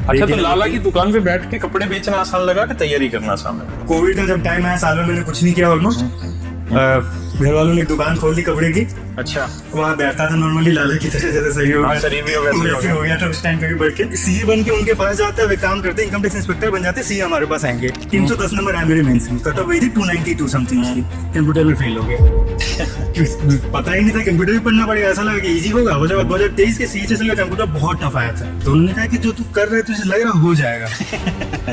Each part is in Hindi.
अच्छा, तो लाला की दुकान पे बैठ के कपड़े बेचना आसान लगा कि तैयारी करना आसान लगा? कोविड का जब टाइम आया, साल में मैंने कुछ नहीं किया ऑलमोस्ट। घर वालों ने एक दुकान खोल दी कपड़े की। अच्छा, वहाँ बैठता था नॉर्मली लाला की तरह, जैसे सही हो हाँ, शरीर भी हो वैसे ही हो वैसे गया। हो गया था उस टाइम पे भी बढ़ के सीए बन के उनके पास जाते वे काम करते, इनकम टैक्स इंस्पेक्टर बन जाते, सीए हमारे पास आएंगे। 310 नंबर है मेरे मेंस में, कट ऑफ वही थी 292 समथिंग की। कंप्यूटर में फेल हो गया। पता ही नहीं था कंप्यूटर भी पढ़ना पड़ेगा, ऐसा लगा कि इजी होगा। हो जाएगा 2023 के सीएचएसएल का कंप्यूटर बहुत टफ आया था, तो उन्होंने कहा कि जो तू कर रहे तुझे लग रहा हो जाएगा।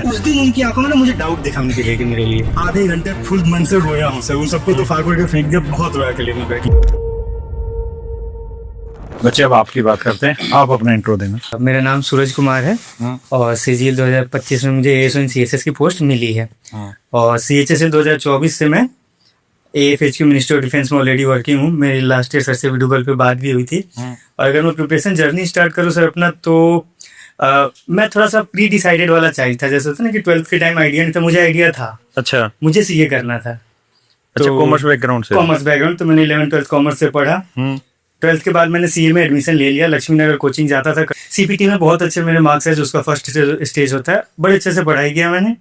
उस दिन उनकी आंखों में ना मुझे डाउट दिखा उनके लिए कि मेरे लिए आधे घंटे फुल मन से रोया हूँ सर। उन सबको तो फाड़ के फेंक दिया, बहुत रोया के लिए मैं बैठी। बच्चे, अब आपकी बात करते हैं, आप अपना इंट्रो देना। मेरा नाम सूरज कुमार है और सीजीएल 2025 में मुझे एएसओ इन सीएसएस की पोस्ट मिली है। और सीएचएसएल 2024 से मैं एएफएचक्यू मिनिस्ट्री ऑफ डिफेंस में ऑलरेडी वर्किंग हूँ। मेरी लास्ट ईयर सर से वीडियो कॉल पे बात भी हुई थी। और अगर मैं प्रिपरेशन जर्नी स्टार्ट करूँ सर अपना, तो मैं थोड़ा सा प्री डिसाइडेड वाला चाइल्ड था। जैसे होता ना कि 12th के टाइम आइडिया नहीं था, मुझे आइडिया था, अच्छा, मुझे सीए करना था। अच्छा, कॉमर्स बैकग्राउंड से? कॉमर्स बैकग्राउंड, तो मैंने 11th-12th कॉमर्स से पढ़ा। 12th के बाद मैंने सीए में एडमिशन ले लिया। लक्ष्मी नगर कोचिंग जाता था। सीपीटी में बहुत अच्छे मेरे मार्क्स है, जो उसका फर्स्ट स्टेज होता है। बड़े अच्छे से पढ़ाई किया मैंने,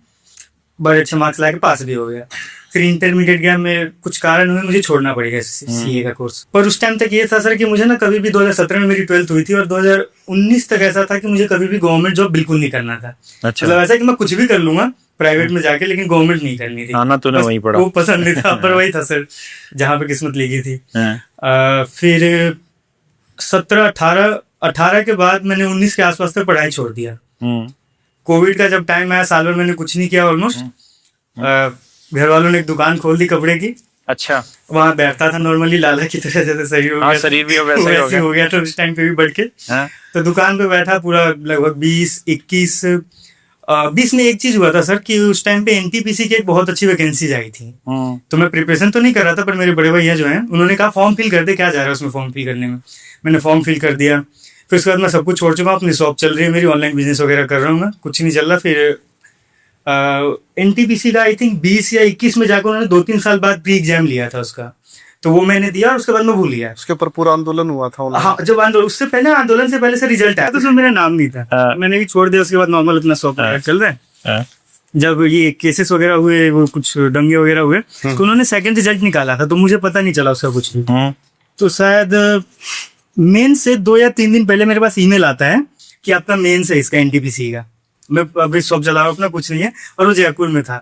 बड़े अच्छे मार्क्स लाके पास भी हो गया। फिर इंटरमीडिएट गया, में कुछ कारण हुए मुझे छोड़ना पड़ गया सीए का कोर्स। पर उस टाइम तक ये था सर कि मुझे ना कभी भी 2017 में मेरी 12th हुई थी और 2019 तक ऐसा था कि मुझे कभी भी गवर्नमेंट जॉब बिल्कुल नहीं करना था। अच्छा, मतलब ऐसा कि मैं कुछ भी कर लूंगा प्राइवेट में जाके, लेकिन गवर्नमेंट नहीं करनी थी। आना तूने वहीं पड़ा। वो पसंद नहीं था, पर वही था सर जहाँ पे किस्मत लिखी थी। फिर 18 के बाद मैंने 19 के आसपास तक पढ़ाई छोड़ दिया। कोविड का जब टाइम आया, साल भर मैंने कुछ नहीं किया ऑलमोस्ट। घर वालों ने एक दुकान खोल दी कपड़े की। अच्छा, वहाँ बैठता था नॉर्मली लाला की तरह, जैसे सही हो हाँ, गया, शरीर भी वैसे ही हो गया था उस टाइम पे भी बढ़ के। हाँ? तो दुकान पे बैठा पूरा लगभग 20 में एक चीज हुआ था सर कि उस टाइम पे एनटीपीसी की एक बहुत अच्छी वैकेंसीज आई थी। तो मैं प्रिपरेशन तो नहीं कर रहा था, पर मेरे बड़े भैया जो हैं उन्होंने कहा फॉर्म फिल कर दे, क्या जा रहा है उसमें फॉर्म फिल करने में। मैंने फॉर्म फिल कर दिया। फिर उसके बाद मैं सब कुछ छोड़ चुका हूँ, अपनी शॉप चल रही है मेरी, ऑनलाइन बिजनेस वगैरह कर रहा हूँ मैं, कुछ नहीं चल रहा। फिर एनटीपीसी का आई थिंक 20 या 21 में जाकर उन्होंने 2-3 साल बाद प्री एग्जाम लिया था उसका, तो वो मैंने दिया और उसके बाद मैं भूल गया। उसके ऊपर पूरा आंदोलन हुआ था। हाँ, जब आंदोलन, उससे पहले आंदोलन से पहले से रिजल्ट आया तो उसमें मेरा नाम नहीं था। मैंने भी छोड़ दिया। उसके बाद नॉर्मल अपना शॉप चल रहा है। जब ये केसेस वगैरह हुए, वो कुछ दंगे वगैरह हुए, तो उन्होंने सेकंड रिजल्ट निकाला था, तो मुझे पता नहीं चला उसका कुछ भी। तो शायद मेन से 2 या 3 दिन पहले मेरे पास ईमेल आता है कि आपका मेंस है इसका एनटीपीसी का। मैं अभी शॉप चला रहा हूँ अपना, कुछ नहीं है, और वो जयपुर में था।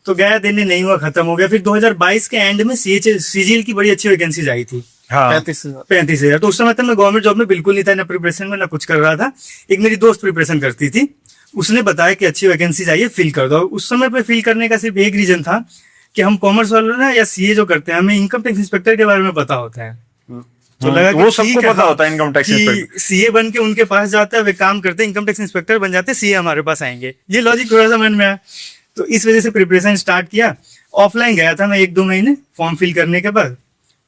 तो गया, देने नहीं हुआ, खत्म हो गया। फिर 2022 के एंड में सीजीएल की बड़ी अच्छी वैकेंसीज आई थी। 35,000। तो उस समय तक मैं गवर्नमेंट जॉब में बिल्कुल नहीं था, ना प्रिपरेशन में, ना कुछ कर रहा था। एक मेरी दोस्त प्रिपरेशन करती थी, उसने बताया कि अच्छी वैकेंसीज आई है, फिल कर दो। उस समय पे फिल करने का सिर्फ एक रीजन था कि हम कॉमर्स वाले ना या सीए जो करते हैं, हमें इनकम टैक्स इंस्पेक्टर के बारे में पता होता है। तो लगा वो सबको पता होता है इनकम टैक्स इंस्पेक्टर। सीए बन के उनके पास जाता है, वे काम करते हैं, इनकम टैक्स इंस्पेक्टर बन जाते हैं, सीए हमारे पास आएंगे। ये लॉजिक थोड़ा सा मन में आया, तो इस वजह से प्रिपरेशन स्टार्ट किया। ऑफलाइन गया था मैं 1-2 महीने फॉर्म फिल करने के बाद,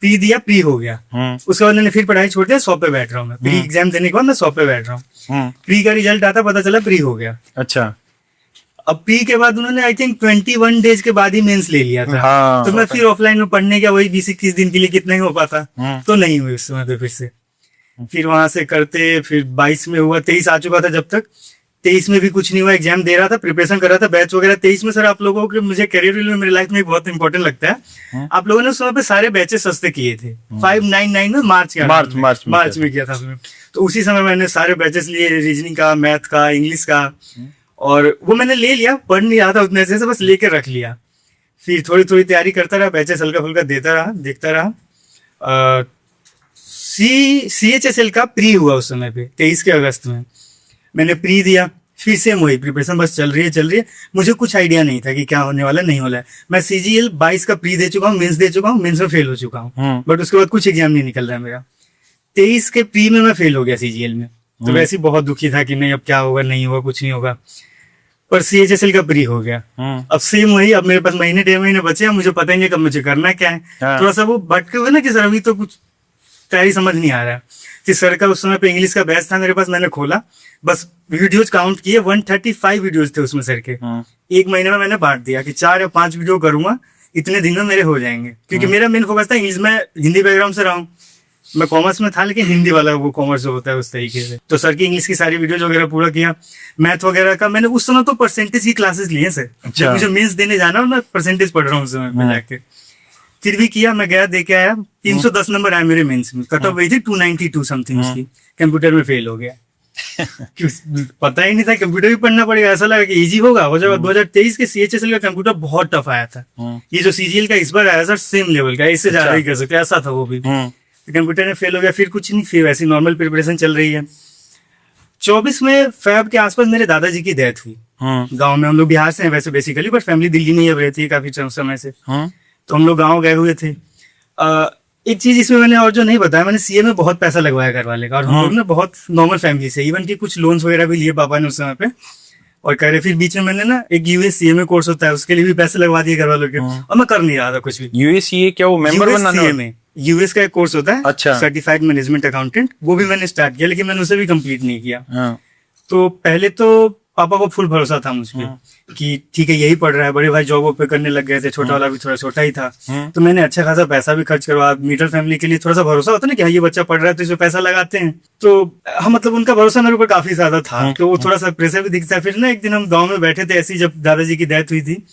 प्री दिया, प्री हो गया। उसके बाद मैंने फिर पढ़ाई छोड़ दिया, शॉप पे बैठ रहा हूँ मैं। प्री एग्जाम देने के बाद मैं शॉप पे बैठ रहा हूँ। प्री का रिजल्ट आता, पता चला प्री हो गया। अच्छा, अब प्री के बाद उन्होंने आई थिंक 21 डेज के बाद ही मेंस ले लिया था। हाँ, तो मैं फिर ऑफलाइन में पढ़ने गया, वही 20-21 दिन के लिए, कितना ही हो पाता, तो नहीं हुई उस समय पे फिर से। फिर वहां से करते, फिर 22 में हुआ, 23 आ चुका था जब तक। 23 में भी कुछ नहीं हुआ, एग्जाम दे रहा था, प्रिपरेशन कर रहा था, बैच वगैरह। 23 में सर आप लोगों के, मुझे करियर में, मेरी लाइफ में बहुत इंपॉर्टेंट लगता है, आप लोगों ने उस समय पे सारे बैचेस सस्ते किए थे। 599 में मार्च में किया था उसमें। तो उसी समय मैंने सारे बैचेस लिए, रीजनिंग का, मैथ का, इंग्लिश का, और वो मैंने ले लिया। पढ़ नहीं रहा था उतने से, बस लेकर रख लिया। फिर थोड़ी थोड़ी तैयारी करता रहा, बैचेस हल्का फुल्का देता रहा, देखता रहा। सीएचएसएल का प्री हुआ उस समय पे 23 के अगस्त में मैंने प्री दिया। फिर से वही प्रिपरेशन बस चल रही है। मुझे कुछ आइडिया नहीं था कि क्या होने वाला, नहीं होना है। मैं सीजीएल 22 का प्री दे चुका हूँ, मेंस दे चुका हूँ, मेंस में फेल हो चुका हूँ, बट उसके बाद कुछ एग्जाम नहीं निकल रहा है मेरा। 23 के प्री में मैं फेल हो गया सीजीएल में, तो वैसे ही बहुत दुखी था कि नहीं अब क्या होगा, नहीं होगा, कुछ नहीं होगा। पर सीएचएसएल का प्री हो गया। अब सेम वही, अब मेरे पास महीने 1.5 महीने बचे हैं, मुझे पता ही नहीं कब मुझे करना क्या है। थोड़ा सा वो भटके हुए ना कि सर अभी तो कुछ तैयारी समझ नहीं आ रहा है। कि सर का उस समय पे इंग्लिश का बैच था मेरे पास, मैंने खोला, बस वीडियोज काउंट किए, 135 वीडियोज थे उसमें सर के। एक महीने में मैंने बांट दिया कि 4 या 5 वीडियो करूंगा, इतने दिन में मेरे हो जाएंगे, क्योंकि मेरा मेन फोकस था इंग्लिश में, हिंदी बैकग्राउंड से रहा हूँ, मैं कॉमर्स में था, लेकिन हिंदी वाला वो कॉमर्स जो होता है उस तरीके से। तो सर की इंग्लिश की सारी वीडियोज वगैरह पूरा किया। मैथ वगैरह का मैंने उस समय तो परसेंटेज की क्लासेस लिए सर। जब मुझे मेंस देने जाना हो, मैं परसेंटेज पढ़ रहा हूँ उस समय पे जाके। फिर भी किया, मैं गया, दे के आया, 310 नंबर आया मेरे मेंस में। कट ऑफ वही थी 292 समथिंग उसकी। कंप्यूटर में फेल हो गया। पता ही नहीं था कंप्यूटर भी पढ़ना पड़ेगा, ऐसा लगा कि इजी होगा हो जाएगा। 2023 के CHSL का कंप्यूटर बहुत टफ आया था। ये जो CGL का इस बार आया सर सेम लेवल का, इससे ज्यादा ही कर सकते, ऐसा था वो भी। कंप्यूटर में फेल हो गया, फिर कुछ नहीं, फिर वैसी नॉर्मल प्रिपरेशन चल रही है। 24 में फेब के आसपास मेरे दादाजी की डेथ हुई। गांव में, हम लोग बिहार से हैं वैसे बेसिकली, पर फैमिली दिल्ली में ही अब रहती है काफी समय से। तो हम लोग गाँव गए हुए थे। एक चीज इसमें मैंने और जो नहीं बताया, मैंने CA में बहुत पैसा लगवाया घर वाले का, और हम लोग ने बहुत नॉर्मल फैमिली से, इवन कि कुछ लोन्स वगैरह भी लिए पापा ने उस समय पे, और कह रहे। फिर बीच में मैंने ना एक USCA कोर्स होता है, उसके लिए भी पैसे लगवा दिए घर वालों के, और मैं कर नहीं रहा था कुछ भी। USCA क्या, वो मेंबर बनाना में US का एक कोर्स होता है, अच्छा, सर्टिफाइड मैनेजमेंट अकाउंटेंट, वो भी मैंने स्टार्ट किया, लेकिन मैंने उसे भी कंप्लीट नहीं किया। तो पहले तो पापा को फुल भरोसा था मुझ पे कि ठीक है यही पढ़ रहा है, बड़े भाई जॉब पे करने लग गए थे, छोटा वाला भी थोड़ा छोटा ही था। तो मैंने अच्छा खासा पैसा भी खर्च करवा, मिडिल फैमिली के लिए थोड़ा सा भरोसा होता है ना कि हाँ ये बच्चा पढ़ रहा है तो इसमें पैसा लगाते हैं। तो हम मतलब उनका भरोसा मेरे ऊपर काफी ज्यादा था, तो वो थोड़ा सा प्रेशर भी दिखता है। फिर ना एक दिन हम गाँव में बैठे थे ऐसी, जब दादाजी की डेथ हुई थी,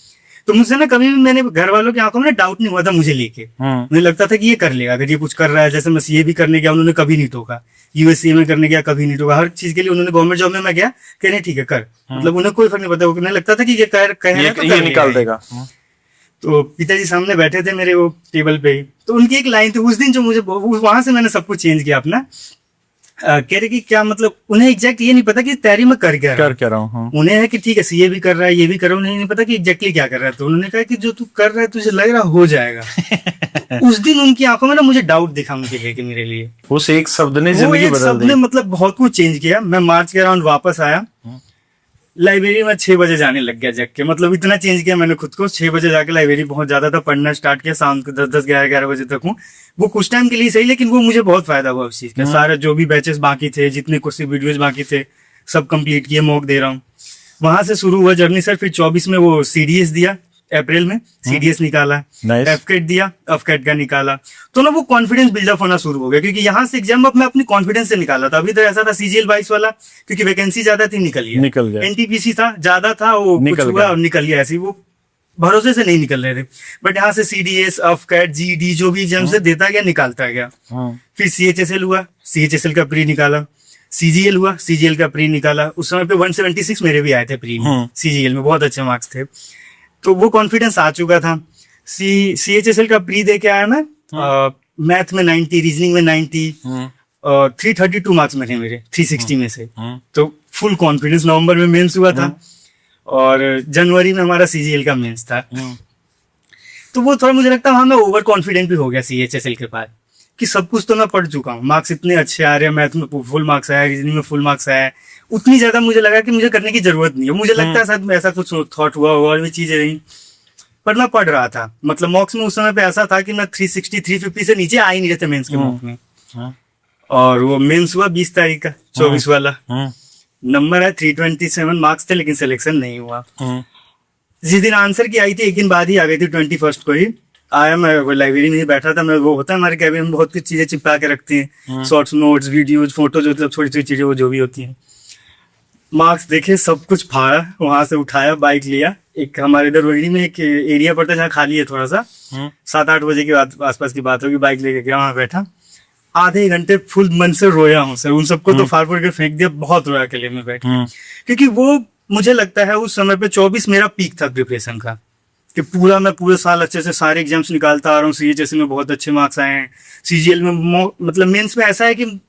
तो मुझसे ना कभी भी मैंने घर वालों की आंखों में डाउट नहीं हुआ था मुझे लेके। मुझे लगता था कि ये कर लेगा, अगर ये कुछ कर रहा है। जैसे मैं CA भी करने गया, उन्होंने कभी नहीं टोका। USCA में करने गया, कभी नहीं टोका। हर चीज के लिए उन्होंने, गवर्नमेंट जॉब में मैं गया, कह रहे ठीक है कर, मतलब उन्हें कोई फर्क नहीं पड़ता। उन्हें लगता था कि ये ये निकाल देगा। तो पिताजी सामने बैठे थे मेरे वो टेबल पे ही, तो उनकी एक लाइन थी उस दिन जो मुझे, वहां से मैंने सब कुछ चेंज किया अपना। कह रहे कि क्या मतलब, उन्हें एग्जैक्ट ये नहीं पता कि तैयारी में कर क्या रहा हूँ। उन्हें है कि ठीक है CA भी कर रहा है, ये भी कर रहा है, उन्हें नहीं पता कि एग्जैक्टली क्या कर रहा है। तो उन्होंने कहा कि जो तू कर रहा है तुझे लग रहा हो जाएगा। उस दिन उनकी आंखों में ना मुझे डाउट दिखा उनके लेके, मेरे लिए उस एक शब्द ने जिंदगी बदल दी। मतलब बहुत कुछ चेंज किया। मैं मार्च के अराउंड वापस आया, लाइब्रेरी में 6 बजे जाने लग गया जग के, मतलब इतना चेंज किया मैंने खुद को। 6 बजे जाके लाइब्रेरी पहुंच जाता था, पढ़ना स्टार्ट किया, शाम को 10 11 बजे तक हूँ। वो कुछ टाइम के लिए सही, लेकिन वो मुझे बहुत फायदा हुआ उस चीज का। सारे जो भी बैचेस बाकी थे, जितने कुछ वीडियोज बाकी थे, सब कंप्लीट किए, मॉक दे रहा हूँ। वहां से शुरू हुआ जर्नी सर। फिर 24 में वो CDS दिया, अप्रैल में CDS निकाला, FCAT दिया, FCAT का निकाला। तो ना वो कॉन्फिडेंस बिल्डअप होना शुरू हो गया, क्योंकि यहाँ से एग्जाम अब मैं अपनी कॉन्फिडेंस से निकाला था। अभी तो ऐसा था CGL 22 वाला, क्योंकि वैकेंसी ज्यादा थी, निकल गया। NTPC था, ज्यादा था, वो कुछ हुआ और निकल गया। ऐसी वो भरोसे से नहीं निकल रहे थे। बट यहाँ से CDS, FCAT, GD जो भी एग्जाम से देता गया, निकालता गया। फिर CHSL हुआ, CHSL का प्री निकाला। CGL हुआ, CGL का प्री निकाला। उस समय पे 176 मेरे भी आए थे प्री में, CGL में बहुत अच्छे मार्क्स थे, तो वो कॉन्फिडेंस आ चुका था। CHSL का प्री दे के आया मैं, मैथ में 90, रीजनिंग में 90, 332 मार्क्स में थे मेरे 360 में से। तो फुल कॉन्फिडेंस। नवंबर में मेंस हुआ था, और जनवरी में हमारा CGL का मेंस था। तो वो थोड़ा मुझे लगता है हाँ मैं ओवर कॉन्फिडेंट भी हो गया CHSL के बाद, कि सब कुछ तो मैं पढ़ चुका हूँ, मार्क्स इतने अच्छे आ रहे हैं, मैथ में फुल मार्क्स आया, रीजनिंग में फुल मार्क्स आया। उतनी ज्यादा मुझे लगा कि मुझे करने की जरूरत नहीं है। मुझे लगता है शायद ऐसा कुछ थॉट हुआ और भी चीजें रही, पर मैं पढ़ रहा था। मतलब मॉक्स में उस समय पे ऐसा था कि मैं 360 350 से नीचे आ ही नहीं रहे थे मेंस के मॉक में। और वो मेंस हुआ 20 तारीख का, 24 वाला। नंबर है 327 मार्क्स थे, लेकिन सिलेक्शन नहीं हुआ। जिस दिन आंसर की आई थी एक दिन बाद ही आ गई थी, 21 को ही आया। मैं लाइब्रेरी में ही बैठा था। मैं, वो होता है हमारे कैबिन में बहुत कुछ चीजें चिपका के रखते हैं, शॉर्ट्स, नोट्स, वीडियोज, फोटोज, मतलब छोटी छोटी चीजें वो जो भी होती हैं। मार्क्स देखे, सब कुछ फाड़ा, वहां से उठाया, बाइक लिया। एक हमारे इधर रोहिणी में एक एरिया पड़ता है जहाँ खाली है थोड़ा सा, 7-8 बजे के आसपास की बात होगी। बाइक लेके गया, वहां बैठा, आधे घंटे फुल मन से रोया हूँ सर। उन सबको तो फाड़ फूड़ के फेंक दिया, बहुत रोया अकेले में बैठ के, क्योंकि वो मुझे लगता है उस समय पे 24 मेरा पीक था प्रिपरेशन का, कि पूरा मैं पूरे साल अच्छे से सारे एग्जाम्स निकालता आ रहा हूँ। CHSL में बहुत अच्छे मार्क्स आए हैं, CGL में मतलब मेंस में ऐसा है कि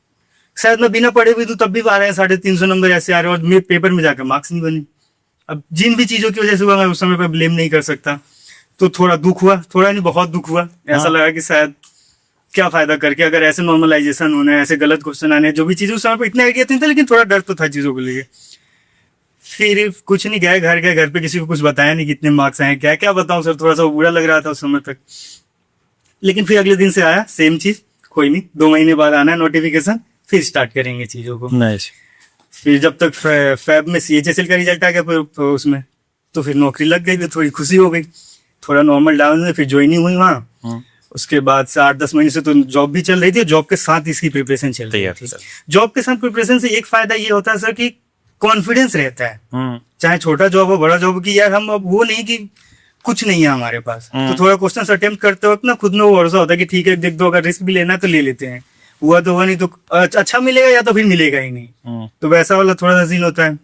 शायद मैं बिना पढ़े भी दूं तब भी 350 नंबर ऐसे आ रहे हैं, और मेरे पेपर में जाकर मार्क्स नहीं बने। अब जिन भी चीजों की वजह से हुआ मैं उस समय पर ब्लेम नहीं कर सकता। तो थोड़ा दुख हुआ, थोड़ा नहीं बहुत दुख हुआ। ऐसा लगा कि शायद क्या फायदा करके, अगर ऐसे नॉर्मलाइजेशन होने, ऐसे गलत क्वेश्चन आने, जो भी चीजें उस समय पर इतना आइडिया नहीं था, लेकिन थोड़ा डर तो था चीजों को लेके। फिर कुछ नहीं, गए घर पे किसी को कुछ बताया नहीं कितने मार्क्स आए, क्या क्या बताऊं सर। थोड़ा सा बुरा लग रहा था उस समय तक, लेकिन फिर अगले दिन से आया सेम चीज, कोई नहीं 2 महीने बाद आना है नोटिफिकेशन, फिर स्टार्ट करेंगे चीजों को। नाइस। फिर जब तक फेब में CHSL का रिजल्ट आ गया तो उसमें तो फिर नौकरी लग गई, तो थोड़ी खुशी हो गई। थोड़ा नॉर्मल डाउन में फिर ज्वाइनिंग हुई वहाँ, उसके बाद से 8-10 महीने से तो जॉब भी चल रही थी, जॉब के साथ इसकी प्रिपरेशन चल रही तैयार थी। सर। जॉब के साथ प्रिपरेशन से एक फायदा ये होता है सर कि कॉन्फिडेंस रहता है, हम्म। चाहे छोटा जॉब हो बड़ा जॉब हो, कि यार हम अब वो नहीं कि कुछ नहीं है हमारे पास, तो थोड़ा क्वेश्चन अटेम्प्ट करते वक्त ना खुद में वो भरोसा होता है कि ठीक है देख दो, अगर रिस्क भी लेना है तो ले लेते हैं, हुआ तो हुआ, नहीं तो अच्छा मिलेगा या तो फिर मिलेगा ही नहीं। तो वैसा वाला थोड़ा सा सीन होता है।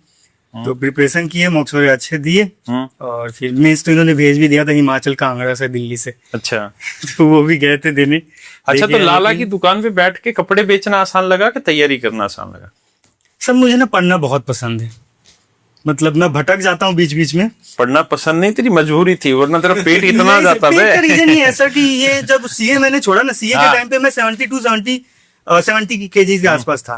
तो प्रिपरेशन किए, मॉक्स वगैरह अच्छे दिए, और फिर मेंस तो इन्होंने भेज भी दिया था हिमाचल कांगड़ा से, दिल्ली से। अच्छा। तो वो भी गए थे देने। अच्छा, तो देखिए, लाला लेकिन की दुकान पे बैठ के कपड़े बेचना आसान लगा कि तैयारी करना आसान लगा? सब मुझे ना पढ़ना बहुत पसंद है, मतलब मैं भटक जाता हूँ बीच बीच में। पढ़ना पसंद नहीं, तेरी मजबूरी थी, वरना तेरा पेट इतना जाता पेट का रीजन था। ये है सर कि ये जब सीए मैंने छोड़ा ना, सीए के हाँ। टाइम पे मैं 70 केजी के आसपास था।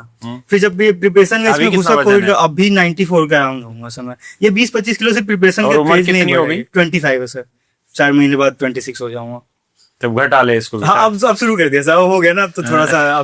फिर जब ये प्रिपरेशन में अभी इसमें कितना घुसा वजन कोविड, है? अभी 94 का अराउंड होगा समय। ये 20-25 किलो से प्रिपरेशन और के उम्र पेज नहीं कितनी हो बढ़ गई? 25 है सर। 4 महीने बाद 26 हो जाऊंगा। तब घटा ले इसको। हाँ अब शुरू कर दिया सर, अब हो गया ना, अब तो थोड़ा सा अब